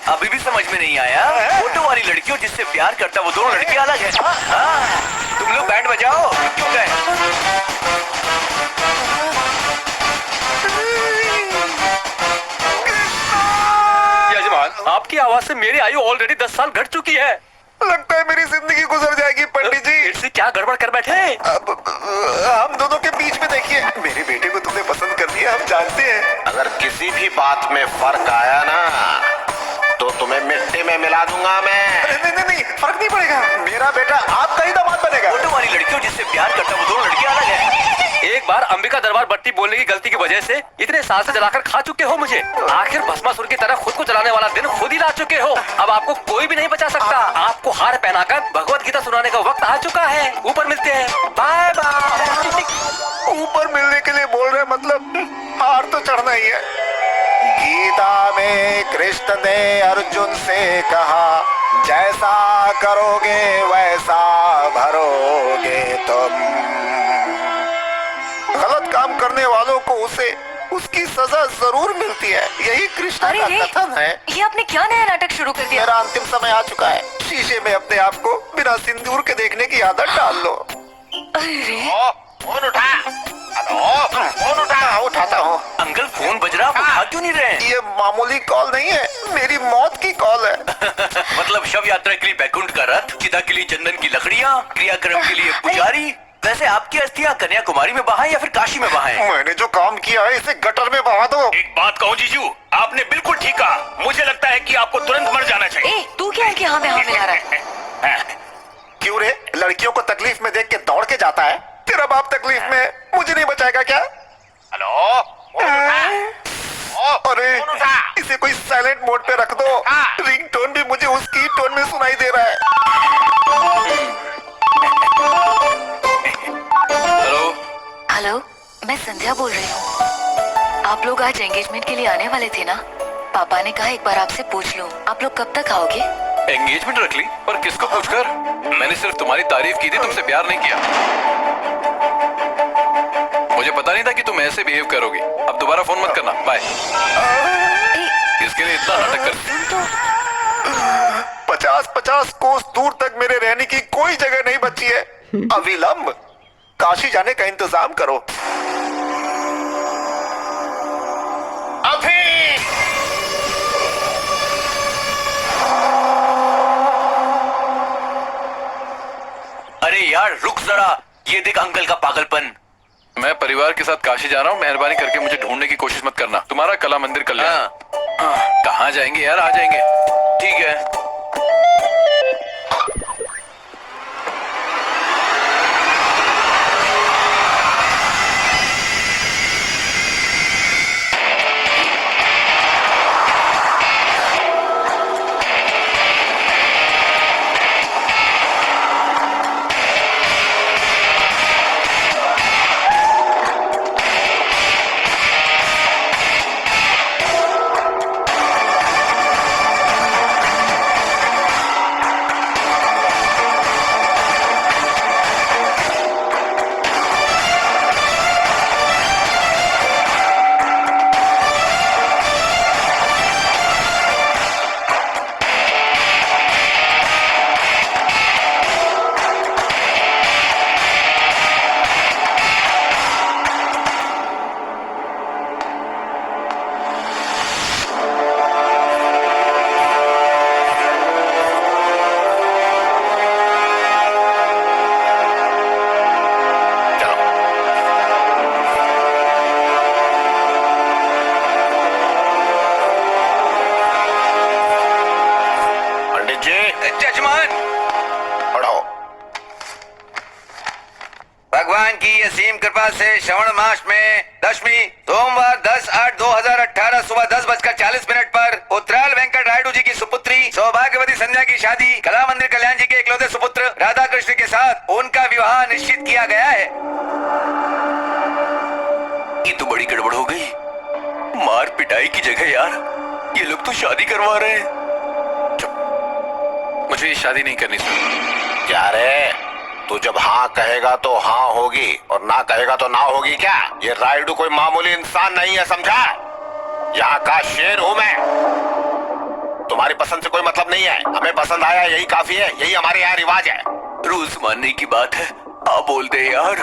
अभी भी समझ में नहीं आया? फोटो वाली लड़की और जिससे प्यार करता है वो दोनों लड़की अलग है। हाँ, तुम लोग बैंड बजाओ, क्यों गए? यजमान, आपकी आवाज से मेरी आयु ऑलरेडी 10 साल घट चुकी है। लगता है मेरी जिंदगी गुजर जाएगी पंडित जी। फिर से क्या गड़बड़ कर बैठे? अब हम दोनों के बीच में देखिए, मेरे बेटे को तुमने पसंद कर लिया, हम जानते हैं। अगर किसी भी बात में फर्क आया ना तो तुम्हें मिट्टी में मिला दूंगा मैं। नहीं नहीं नहीं, फर्क नहीं पड़ेगा, मेरा बेटा आपका ही दामाद बनेगा। फोटो वाली लड़की और जिससे प्यार करता है वो दोनों लड़की अलग है। एक बार अंबिका दरबार बत्ती बोलने की गलती की वजह से इतने साल से जलाकर खा चुके हो मुझे। आखिर भस्मासुर की तरह खुद को जलाने वाला दिन खुद ही ला चुके हो। अब आपको कोई भी नहीं बचा सकता। आपको हार पहनाकर भगवत गीता सुनाने का वक्त आ चुका है। ऊपर मिलते हैं, बाय बाय। ऊपर मिलने के लिए बोल रहे, मतलब हार तो चढ़ना ही है। गीता में कृष्ण ने अर्जुन से कहा, जैसा करोगे वैसा भरोगे तुम। गलत काम करने वालों को उसे उसकी सजा जरूर मिलती है, यही कृष्ण अरे का रे, कथन है। ये आपने क्या नया नाटक शुरू कर दिया? मेरा अंतिम समय आ चुका है। शीशे में अपने आप को बिना सिंदूर के देखने की आदत डाल लो। अरे फोन उठा। हेलो, फोन उठा। उठाता हूँ। अंकल, फोन बज रहा, आप उठा क्यों नहीं रहे? ये मामूली कॉल नहीं है, मेरी मौत की कॉल है। मतलब शव यात्रा के लिए बैकुंठ का रथ, चिता के लिए चंदन की लकड़ियाँ, क्रियाक्रम के लिए पुजारी। वैसे आपकी अस्थियां कन्याकुमारी में बहाएं या फिर काशी में बहाएं? मैंने जो काम किया है इसे गटर में बहा दो। एक बात कहूँ जीजू, आपने बिल्कुल ठीक कहा। मुझे लगता है कि आपको तुरंत मर जाना चाहिए। ए, तू क्या है कि हाँ में हाँ मिला रहा है? क्यों रे, लड़कियों को तकलीफ में देख के दौड़ के जाता है। तेरा बाप तकलीफ में, मुझे नहीं बचाएगा क्या? हेलो, अरे इसे कोई साइलेंट मोड पे रख दो। रिंगटोन भी मुझे उसकी टोन में सुनाई दे रहा है। हेलो, हेलो, मैं संध्या बोल रही हूँ। आप लोग आज एंगेजमेंट के लिए आने वाले थे ना? पापा ने कहा एक बार आपसे पूछ लूं, आप लोग कब तक आओगे? एंगेजमेंट रख ली, पर किसको पूछकर? मैंने सिर्फ तुम्हारी तारीफ की थी, तुमसे प्यार नहीं किया। मुझे पता नहीं था कि तुम ऐसे बिहेव करोगी। अब दोबारा फोन मत करना, बाय। इसके लिए इतना नाटक कर। 50-50 कोस दूर तक मेरे रहने की कोई जगह नहीं बची है। अविलंब काशी जाने का इंतजाम करो। अभी अरे यार रुक जरा, ये देख अंकल का पागलपन। मैं परिवार के साथ काशी जा रहा हूँ, मेहरबानी करके मुझे ढूंढने की कोशिश मत करना। तुम्हारा कला मंदिर कल्याण। कहाँ जाएंगे यार, आ जाएंगे। ठीक है। भगवान की असीम कृपा से श्रवण मास में दशमी सोमवार 10/8/2018 सुबह 10:40 पर उत्तराल वेंकट रायडू जी की सुपुत्री सौभाग्यवती संध्या की शादी कला मंदिर कल्याण जी के इकलौते सुपुत्र राधा कृष्ण के साथ उनका विवाह निश्चित किया गया है। ये तो बड़ी गड़बड़ हो गई। मार पिटाई की जगह यार ये लोग तो शादी करवा रहे हैं। चुप, मुझे ये शादी नहीं करनी सर। क्या रे, तू जब हाँ कहेगा तो हाँ होगी और ना कहेगा तो ना होगी क्या? ये रायडू कोई मामूली इंसान नहीं है, समझा? यहाँ का शेर हूँ मैं। तुम्हारी पसंद से कोई मतलब नहीं है, हमें पसंद आया यही काफी है, यही हमारे यहाँ रिवाज है। रूल्स मानने की बात है, आप बोलते हैं यार।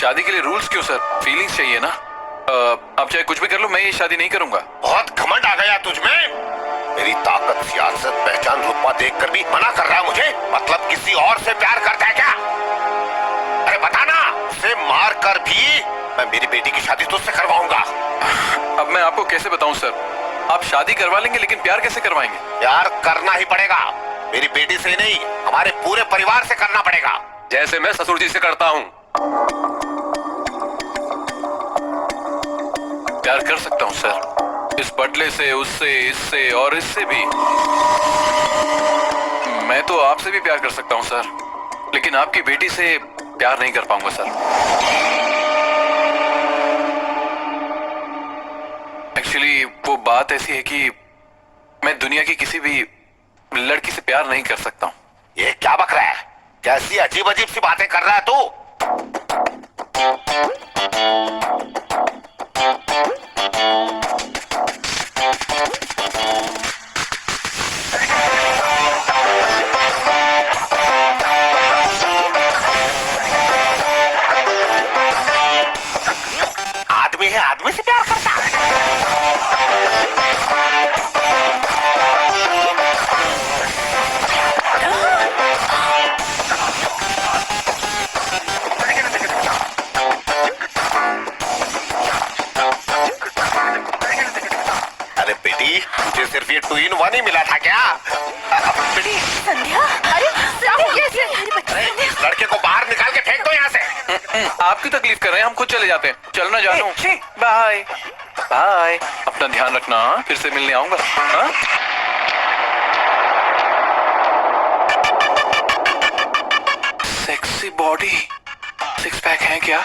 शादी के लिए रूल्स क्यों सर, फीलिंग्स चाहिए ना। आप चाहे कुछ भी कर लो, मैं ये शादी नहीं करूंगा। बहुत घमंड आ गया तुझमें। मेरी ताकत, सियासत, पहचान, रुतबा देखकर भी मना कर रहा है मुझे। मतलब किसी और से प्यार करता है क्या? अरे बताना, उसे मार कर भी मैं मेरी बेटी की शादी तुझसे करवाऊंगा। अब मैं आपको कैसे बताऊं सर, आप शादी करवा लेंगे लेकिन प्यार कैसे करवाएंगे? प्यार करना ही पड़ेगा, मेरी बेटी से ही नहीं, हमारे पूरे परिवार से करना पड़ेगा। जैसे मैं ससुर जी से करता हूँ। प्यार कर सकता हूं सर, इस बदले से, उससे, इससे और इससे भी। मैं तो आपसे भी प्यार कर सकता हूं सर, लेकिन आपकी बेटी से प्यार नहीं कर पाऊंगा सर। एक्चुअली वो बात ऐसी है कि मैं दुनिया की किसी भी लड़की से प्यार नहीं कर सकता हूं। ये क्या बक रहा है? कैसी अजीब अजीब सी बातें कर रहा है तू? आदमी है, आदमी से प्यार करता है। अरे बेटी, तुझे सिर्फ ये 2 in 1 ही मिला था क्या? बेटी, संध्या, अरे कैसे? इस लड़के को बाहर निकाल के फेंक दो यहाँ से। आपकी तकलीफ कर रहे हैं, हम खुद चले जाते हैं। चलना जानू। बाय बाय, अपना ध्यान रखना। हाँ? फिर से मिलने आऊंगा। हाँ? सेक्सी बॉडी, 6 पैक है क्या?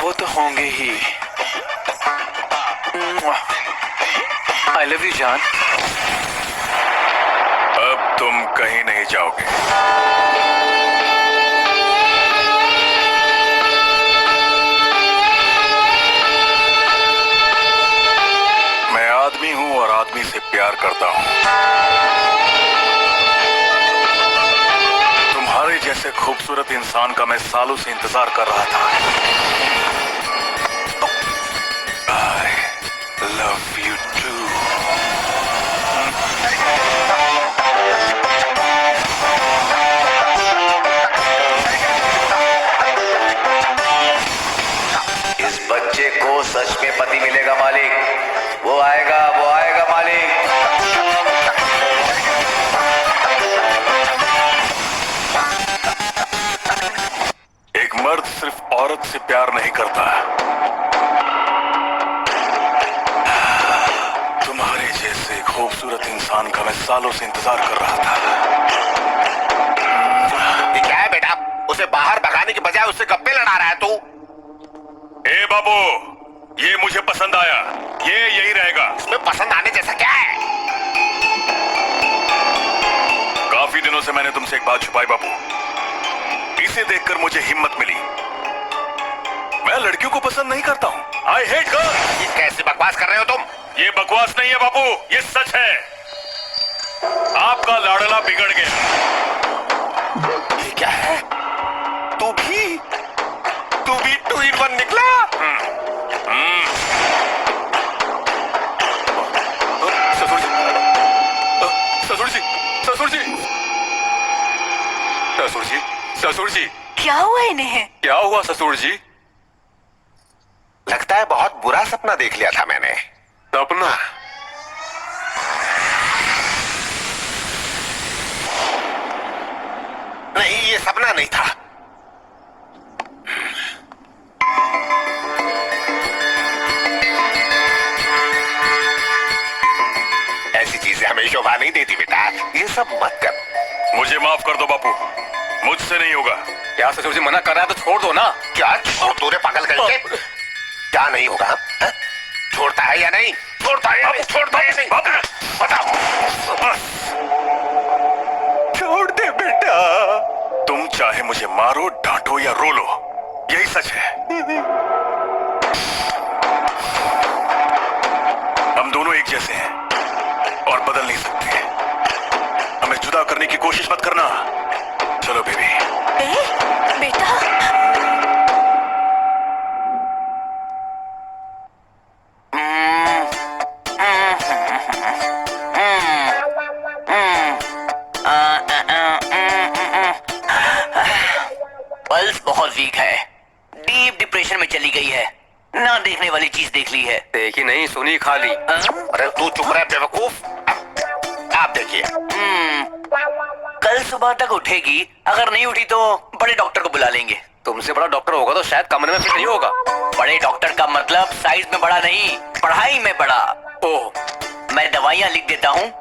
वो तो होंगे ही। आई लव यू जान। अब तुम कहीं नहीं जाओगे। इंसान का मैं सालों से इंतजार कर रहा था। I love you too. इस बच्चे को सच में पति मिलेगा मालिक। वो आएगा मालिक। एक मर्द सिर्फ औरत से प्यार नहीं करता। तुम्हारे जैसे खूबसूरत इंसान का मैं सालों से इंतजार कर रहा था। ये क्या है बेटा? उसे बाहर भगाने की बजाय उससे गप्पे लड़ा रहा है तू। ए बाबू, ये मुझे पसंद आया। ये यही रहेगा। इसमें पसंद आने जैसा क्या है? काफी दिनों से मैंने तुमसे एक बात छुपाई बाबू। इसे देखकर मुझे हिम्मत मिली। मैं लड़कियों को पसंद नहीं करता हूँ। I hate girls. ये कैसी बकवास कर रहे हो तुम? ये बकवास नहीं है बाबू, ये सच है। आपका लाडला बिगड़ गया। ये क्या है? तू भी 2 in 1 निकला? ससुर जी, ससुर जी, ससुर जी, ससुर जी, ससुर जी, क्या हुआ इन्हें? क्या हुआ ससुर जी? लगता है बहुत बुरा सपना देख लिया था मैंने। सपना? नहीं, ये सपना नहीं था। ऐसी चीजें हमें शोभा नहीं देती बेटा। ये सब मत कर। मुझे माफ कर दो बापू, मुझसे नहीं होगा। क्या ससुर जी मना कर रहा है तो छोड़ दो ना। क्या छोड़ दो रे पागल करके? क्या नहीं होगा? हा? छोड़ता है या नहीं? छोड़ता है या नहीं? छोड़ता है या नहीं? बताओ। छोड़ दे बेटा। तुम चाहे मुझे मारो, डांटो या रो लो, यही सच है। हम दोनों एक जैसे हैं और बदल नहीं सकते। हमें जुदा करने की कोशिश मत करना। चलो बेबी। बेटा, पल्स बहुत वीक है। डीप डिप्रेशन में चली गई है। ना देखने वाली चीज देख ली है। देखी नहीं, सुनी खाली। अरे तू चुप रहे बेवकूफ। आप देखिए। कल सुबह तक उठेगी। अगर नहीं उठी तो बड़े डॉक्टर को बुला लेंगे। तुमसे बड़ा डॉक्टर होगा तो शायद कमरे में फिट नहीं होगा। बड़े डॉक्टर का मतलब साइज में बड़ा नहीं, पढ़ाई में बड़ा। ओह, मैं दवाइयाँ लिख देता हूँ।